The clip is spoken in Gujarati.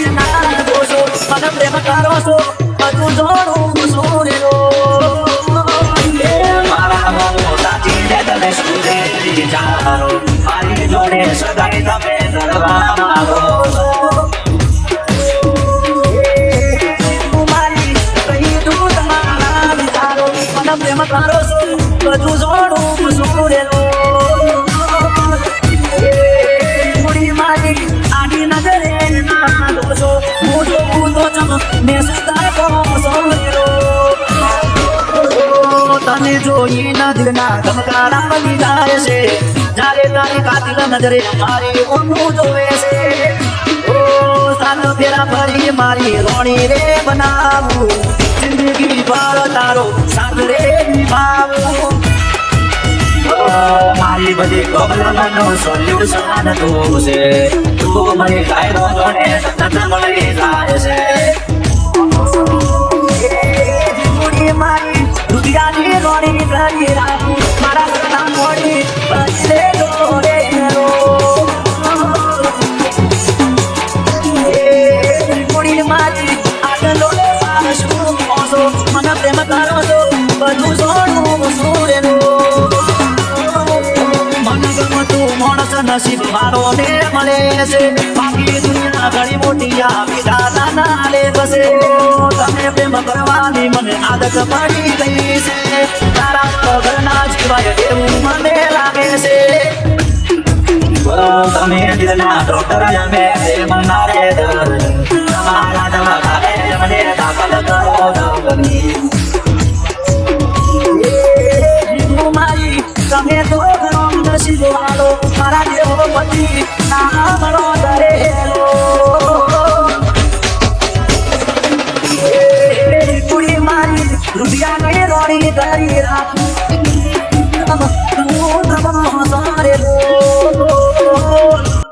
ના દોષો મને પ્રેમ કરો છો બધું જોડું સુરેલો મારા મોટા ચીડે તમે સુરે વિચારો મારી જોડે સદાય તમે કરવા માંગો છો મારી કહી તું તમારા વિચારો મને પ્રેમ કરો છો બધું જોડું સુરેલો તને જોઈને દિલના ધમકારા બની જાય છે જ્યારે તારી કાતિલ નજરે મારી ઊંઘું જોવે છે ઓ સાનો ફેરા ફરી મારી રોણી રે બનાવું જિંદગી ભર તારો સાથ રે નિભાવું મારી બધી પ્રોબ્લેમનો સોલ્યુશન તું છે તું મને કાયદો જોડે સતત મળી જાય છે મારી રૂપિયાની રોણી કરી રાખું મારા ઘરના મોડી બચે જોડે પૂરી મારી આગળ શું પહોંચો મને પ્રેમ કરો છો બધું જોડું સુરેલું મને ગમતું માણસ નસીબ મારો ને મળે છે બાકી દુનિયા ઘણી મોટી આપી દાદા ના લે બસે તમે પ્રેમ કરવાની મને આદત પડી ગઈ છે તારા વગરના જીવાય એવું મને લાગે છે તમે દિલના ડોક્ટર અમે પ્રેમના રે તમારા દવાખાને મને દાખલ કરો મારી તમે તો નસીબ વાળો મારા દેવો પતિ ના મળો દરેલો રૂપિયા ને રોણી કરી રાખું